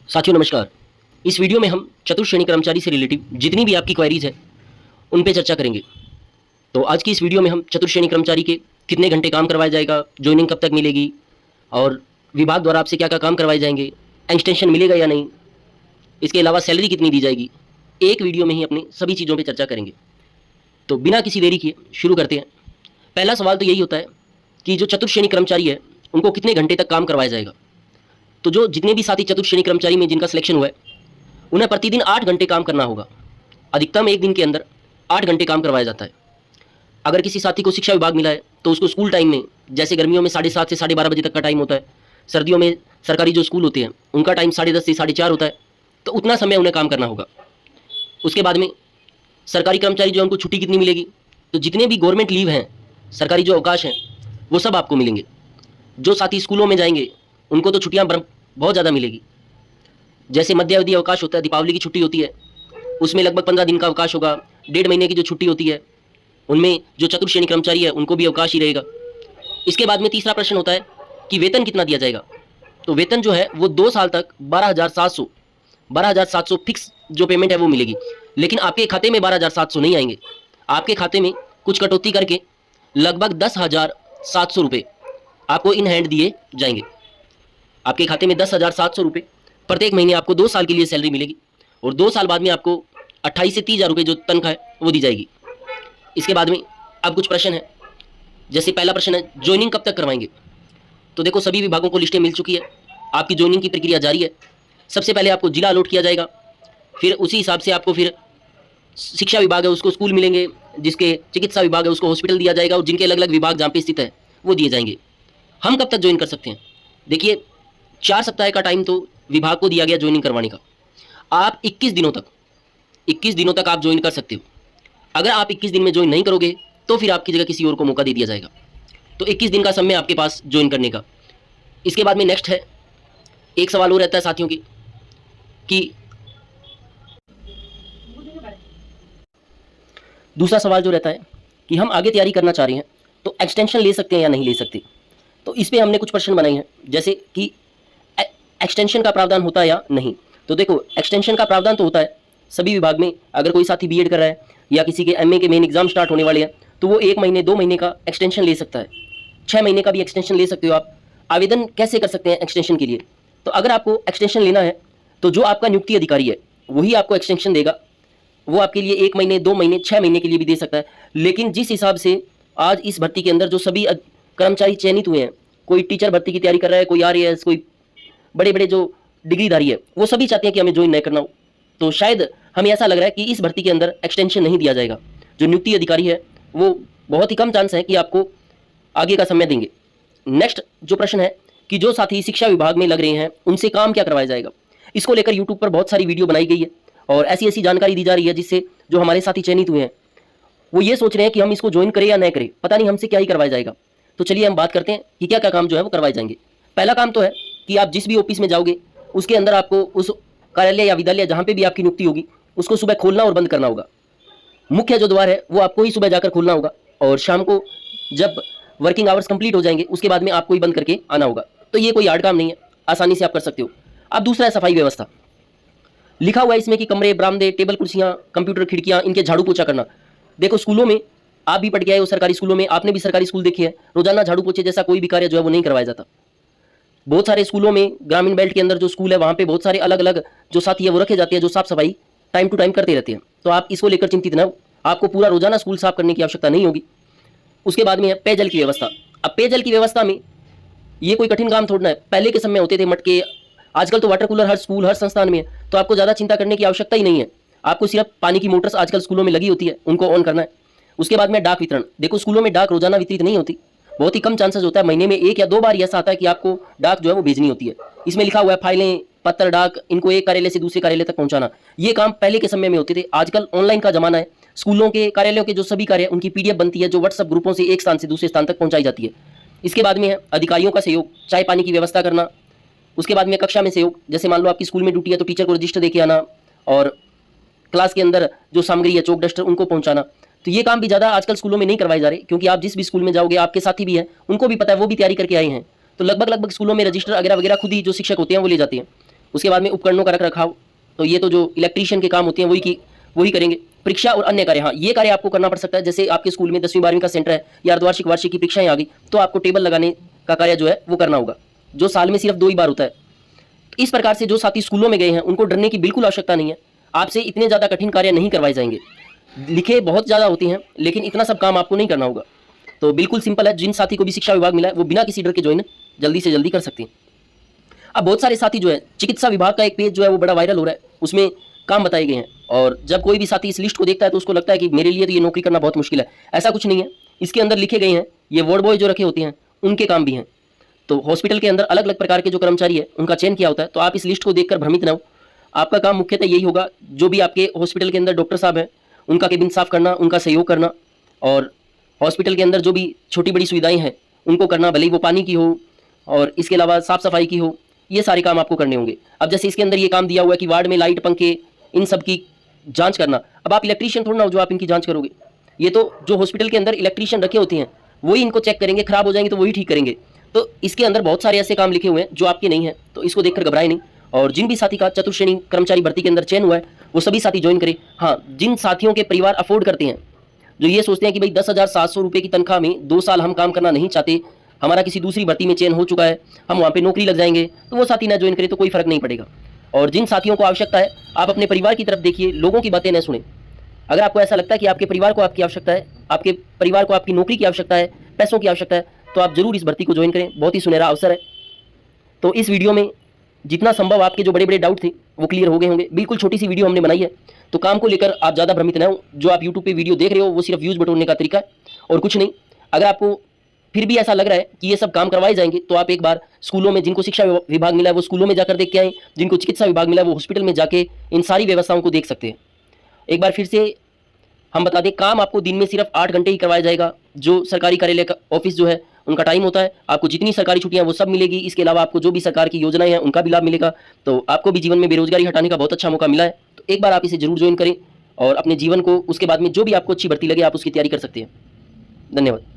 साथियों नमस्कार। इस वीडियो में हम चतुर्थ श्रेणी कर्मचारी से रिलेटिव जितनी भी आपकी क्वेरीज है उन पे चर्चा करेंगे। तो आज की इस वीडियो में हम चतुर्थ श्रेणी कर्मचारी के कितने घंटे काम करवाया जाएगा, ज्वाइनिंग कब तक मिलेगी और विभाग द्वारा आपसे क्या क्या काम करवाए जाएंगे, एक्सटेंशन मिलेगा या नहीं, इसके अलावा सैलरी कितनी दी जाएगी, एक वीडियो में ही अपनी सभी चीज़ों पर चर्चा करेंगे। तो बिना किसी देरी किए शुरू करते हैं। पहला सवाल तो यही होता है कि जो चतुर्थ श्रेणी कर्मचारी है उनको कितने घंटे तक काम करवाया जाएगा। तो जो जितने भी साथी चतुर्थ श्रेणी कर्मचारी में जिनका सिलेक्शन हुआ है उन्हें प्रतिदिन 8 घंटे काम करना होगा। अधिकतम एक दिन के अंदर 8 घंटे काम करवाया जाता है। अगर किसी साथी को शिक्षा विभाग मिला है तो उसको स्कूल टाइम में, जैसे गर्मियों में 7:30 से 12:30 बजे तक का टाइम होता है, सर्दियों में सरकारी जो स्कूल होते हैं उनका टाइम 10:30 से 4:30 होता है, तो उतना समय उन्हें काम करना होगा। उसके बाद में सरकारी कर्मचारी जो उनको छुट्टी कितनी मिलेगी, तो जितने भी गवर्नमेंट लीव हैं, सरकारी जो अवकाश हैं वो सब आपको मिलेंगे। जो साथी स्कूलों में जाएंगे उनको तो छुट्टियाँ बहुत ज़्यादा मिलेगी। जैसे मध्य अवधि अवकाश होता है, दीपावली की छुट्टी होती है, उसमें लगभग 15 दिन का अवकाश होगा। 1.5 महीने की जो छुट्टी होती है उनमें जो चतुर्थ श्रेणी कर्मचारी है उनको भी अवकाश ही रहेगा। इसके बाद में तीसरा प्रश्न होता है कि वेतन कितना दिया जाएगा। तो वेतन जो है वो 2 साल तक 12,700 फिक्स जो पेमेंट है वो मिलेगी। लेकिन आपके खाते में 12,700 नहीं आएंगे, आपके खाते में कुछ कटौती करके लगभग 10,700 रुपये आपको इन हैंड दिए जाएंगे। आपके खाते में 10,700 रुपये प्रत्येक महीने आपको 2 साल के लिए सैलरी मिलेगी और 2 साल बाद में आपको 28 से 30,000 रुपये जो तनख्वाह है वो दी जाएगी। इसके बाद में अब कुछ प्रश्न है। जैसे पहला प्रश्न है, ज्वाइनिंग कब तक करवाएंगे। तो देखो, सभी विभागों को लिस्टें मिल चुकी है, आपकी ज्वाइनिंग की प्रक्रिया जारी है। सबसे पहले आपको जिला अलॉट किया जाएगा, फिर उसी हिसाब से आपको फिर शिक्षा विभाग है उसको स्कूल मिलेंगे, जिसके चिकित्सा विभाग है उसको हॉस्पिटल दिया जाएगा और जिनके अलग अलग विभाग जहाँ पे स्थित है वो दिए जाएंगे। हम कब तक ज्वाइन कर सकते हैं। देखिए, 4 सप्ताह का टाइम तो विभाग को दिया गया ज्वाइनिंग करवाने का। आप 21 दिनों तक आप ज्वाइन कर सकते हो। अगर आप 21 दिन में ज्वाइन नहीं करोगे तो फिर आपकी जगह किसी और को मौका दे दिया जाएगा। तो 21 दिन का समय आपके पास ज्वाइन करने का। इसके बाद में नेक्स्ट है, एक सवाल और रहता है साथियों की कि दूसरा सवाल जो रहता है कि हम आगे तैयारी करना चाह रहे हैं तो एक्सटेंशन ले सकते हैं या नहीं ले सकते। तो इस पर हमने कुछ प्रश्न बनाए हैं, जैसे कि एक्सटेंशन का प्रावधान होता है या नहीं। तो देखो, एक्सटेंशन का प्रावधान तो होता है सभी विभाग में। अगर कोई साथी बीएड कर रहा है या किसी के एमए के मेन एग्जाम स्टार्ट होने वाले हैं तो वो 1 महीने 2 महीने का एक्सटेंशन ले सकता है, 6 महीने का भी एक्सटेंशन ले सकते हो। आप आवेदन कैसे कर सकते हैं एक्सटेंशन के लिए। तो अगर आपको एक्सटेंशन लेना है तो जो आपका नियुक्ति अधिकारी है वही आपको एक्सटेंशन देगा। वो आपके लिए 1 महीने 2 महीने 6 महीने के लिए भी दे सकता है। लेकिन जिस हिसाब से आज इस भर्ती के अंदर जो सभी कर्मचारी चयनित हुए हैं, कोई टीचर भर्ती की तैयारी कर रहा है, कोई आरएएस, कोई बड़े बड़े जो डिग्रीधारी है, वो सभी चाहते हैं कि हमें ज्वाइन नहीं करना हो। तो शायद हमें ऐसा लग रहा है कि इस भर्ती के अंदर एक्सटेंशन नहीं दिया जाएगा। जो नियुक्ति अधिकारी है वो बहुत ही कम चांस है कि आपको आगे का समय देंगे। नेक्स्ट जो प्रश्न है कि जो साथी शिक्षा विभाग में लग रहे हैं उनसे काम क्या करवाया जाएगा। इसको लेकर यूट्यूब पर बहुत सारी वीडियो बनाई गई है और ऐसी ऐसी जानकारी दी जा रही है जिससे जो हमारे साथी चयनित हुए हैं वो ये सोच रहे हैं कि हम इसको ज्वाइन करें या न करें, पता नहीं हमसे क्या ही करवाया जाएगा। तो चलिए हम बात करते हैं कि क्या क्या काम जो है वो करवाए जाएंगे। पहला काम तो है कि आप जिस भी ऑफिस में जाओगे उसके अंदर आपको उस कार्यालय या विद्यालय जहाँ पे भी आपकी नियुक्ति होगी उसको सुबह खोलना और बंद करना होगा। मुख्य जो द्वार है वो आपको ही सुबह जाकर खोलना होगा और शाम को जब वर्किंग आवर्स कंप्लीट हो जाएंगे उसके बाद में आपको ही बंद करके आना होगा। तो ये कोई हार्ड काम नहीं है, आसानी से आप कर सकते हो। अब दूसरा है सफाई व्यवस्था। लिखा हुआ है इसमें कि कमरे, बरामदे, टेबल, कुर्सियाँ, कंप्यूटर, खिड़कियाँ, इनके झाड़ू पोछा करना। देखो, स्कूलों में आप भी पढ़ के आए हो, सरकारी स्कूलों में, आपने भी सरकारी स्कूल देखे हैं, रोजाना झाड़ू पोछे जैसा कोई भी कार्य जो है वो नहीं करवाया जाता। बहुत सारे स्कूलों में, ग्रामीण बेल्ट के अंदर जो स्कूल है वहाँ पे बहुत सारे अलग अलग जो साथी है वो रखे जाते हैं जो साफ सफाई टाइम टू टाइम करते रहते हैं। तो आप इसको लेकर चिंतित ना हो, आपको पूरा रोजाना स्कूल साफ करने की आवश्यकता नहीं होगी। उसके बाद में है पेयजल की व्यवस्था। अब पेयजल की व्यवस्था में ये कोई कठिन काम थोड़ा है। पहले के समय होते थे मटके, आजकल तो वाटर कूलर हर स्कूल हर संस्थान में है, तो आपको ज़्यादा चिंता करने की आवश्यकता ही नहीं है। आपको सिर्फ पानी की मोटर्स आजकल स्कूलों में लगी होती है, उनको ऑन करना है। उसके बाद में डाक वितरण। देखो, स्कूलों में डाक रोजाना वितरित नहीं होती, बहुत ही कम चांसेस होता है, महीने में 1 या 2 बार ऐसा आता है कि आपको डाक जो है वो भेजनी होती है। इसमें लिखा हुआ है फाइलें, पत्र, डाक, इनको एक कार्यालय से दूसरे कार्यालय तक पहुंचाना। ये काम पहले के समय में होते थे, आजकल ऑनलाइन का जमाना है। स्कूलों के कार्यालयों के जो सभी कार्य उनकी पीडीएफ बनती है जो व्हाट्सएप ग्रुपों से एक स्थान से दूसरे स्थान तक पहुंचाई जाती है। इसके बाद में है अधिकारियों का सहयोग, चाय पानी की व्यवस्था करना। उसके बाद में कक्षा में सहयोग, जैसे मान लो आपकी स्कूल में ड्यूटी है तो टीचर को रजिस्टर देके आना और क्लास के अंदर जो सामग्री है, चौक डस्टर, उनको पहुंचाना। तो ये काम भी ज़्यादा आजकल स्कूलों में नहीं करवाए जा रहे, क्योंकि आप जिस भी स्कूल में जाओगे आपके साथी भी हैं, उनको भी पता है, वो भी तैयारी करके आए हैं। तो लगभग स्कूलों में रजिस्टर वगैरह वगैरह खुद ही जो शिक्षक होते हैं वो ले जाते हैं। उसके बाद में उपकरणों का रख रखाव, तो ये तो जो इलेक्ट्रीशियन के काम होते हैं वही करेंगे। परीक्षा और अन्य कार्य, हाँ ये कार्य आपको करना पड़ सकता है। जैसे आपके स्कूल में 10वीं 12वीं का सेंटर है या अर्धवार्षिक वार्षिक की परीक्षाएं आ गई, तो आपको टेबल लगाने का कार्य जो है वो करना होगा, जो साल में सिर्फ 2 ही बार होता है। इस प्रकार से जो साथी स्कूलों में गए हैं उनको डरने की बिल्कुल आवश्यकता नहीं है। आपसे इतने ज़्यादा कठिन कार्य नहीं करवाए जाएंगे। लिखे बहुत ज़्यादा होती हैं, लेकिन इतना सब काम आपको नहीं करना होगा। तो बिल्कुल सिंपल है। जिन साथी को भी शिक्षा विभाग मिला है वो बिना किसी डर के ज्वाइन जल्दी से जल्दी कर सकते हैं। अब बहुत सारे साथी जो है, चिकित्सा विभाग का एक पेज जो है वो बड़ा वायरल हो रहा है, उसमें काम बताए गए हैं। और जब कोई भी साथी इस लिस्ट को देखता है तो उसको लगता है कि मेरे लिए तो ये नौकरी करना बहुत मुश्किल है। ऐसा कुछ नहीं है। इसके अंदर लिखे गए हैं, ये वार्ड बॉय जो रखे होते हैं उनके काम भी हैं। तो हॉस्पिटल के अंदर अलग अलग प्रकार के जो कर्मचारी है उनका चयन किया होता है। तो आप इस लिस्ट को देखकर भ्रमित न हो। आपका काम मुख्यतः यही होगा, जो भी आपके हॉस्पिटल के अंदर डॉक्टर साहब हैं उनका केबिन साफ करना, उनका सहयोग करना, और हॉस्पिटल के अंदर जो भी छोटी बड़ी सुविधाएं हैं उनको करना, भले ही वो पानी की हो और इसके अलावा साफ सफाई की हो, ये सारे काम आपको करने होंगे। अब जैसे इसके अंदर ये काम दिया हुआ है कि वार्ड में लाइट पंखे इन सब की जांच करना। अब आप इलेक्ट्रीशियन थोड़ा ना हो जो आप इनकी जांच करोगे। ये तो जो हॉस्पिटल के अंदर इलेक्ट्रीशियन रखे होते हैं वही इनको चेक करेंगे, खराब हो जाएंगे तो वही ठीक करेंगे। तो इसके अंदर बहुत सारे ऐसे काम लिखे हुए हैं जो आपके नहीं है, तो इसको देखकर घबराए नहीं। और जिन भी साथी का चतुर्श्रेणी कर्मचारी भर्ती के अंदर चयन हुआ है वो सभी साथी ज्वाइन करें। हाँ, जिन साथियों के परिवार अफोर्ड करते हैं, जो ये सोचते हैं कि भाई 10,700 रुपये की तनख्वाह में 2 साल हम काम करना नहीं चाहते, हमारा किसी दूसरी भर्ती में चयन हो चुका है, हम वहाँ पे नौकरी लग जाएंगे, तो वो साथी ना ज्वाइन करें तो कोई फर्क नहीं पड़ेगा। और जिन साथियों को आवश्यकता है, आप अपने परिवार की तरफ देखिए, लोगों की बातें न सुने। अगर आपको ऐसा लगता है कि आपके परिवार को आपकी आवश्यकता है, आपके परिवार को आपकी नौकरी की आवश्यकता है, पैसों की आवश्यकता है, तो आप जरूर इस भर्ती को ज्वाइन करें। बहुत ही सुनहरा अवसर है। तो इस वीडियो में जितना संभव आपके जो बड़े बड़े डाउट थे वो क्लियर हो गए होंगे। बिल्कुल छोटी सी वीडियो हमने बनाई है, तो काम को लेकर आप ज़्यादा भ्रमित न हो। जो आप यूट्यूब पे वीडियो देख रहे हो वो सिर्फ व्यूज़ बटोरने का तरीका है और कुछ नहीं। अगर आपको फिर भी ऐसा लग रहा है कि ये सब काम करवाए जाएंगे, तो आप एक बार स्कूलों में, जिनको शिक्षा विभाग मिला है वो स्कूलों में जाकर देख के आए, जिनको चिकित्सा विभाग मिला है वो हॉस्पिटल में जाके इन सारी व्यवस्थाओं को देख सकते हैं। एक बार फिर से हम बता दें, काम आपको दिन में सिर्फ 8 घंटे ही करवाया जाएगा। जो सरकारी कार्यालय का ऑफिस जो है उनका टाइम होता है, आपको जितनी सरकारी छुट्टियां वो सब मिलेगी। इसके अलावा आपको जो भी सरकार की योजनाएं हैं उनका भी लाभ मिलेगा। तो आपको भी जीवन में बेरोजगारी हटाने का बहुत अच्छा मौका मिला है। तो एक बार आप इसे जरूर ज्वाइन करें और अपने जीवन को, उसके बाद में जो भी आपको अच्छी भर्ती लगे आप उसकी तैयारी कर सकते हैं। धन्यवाद।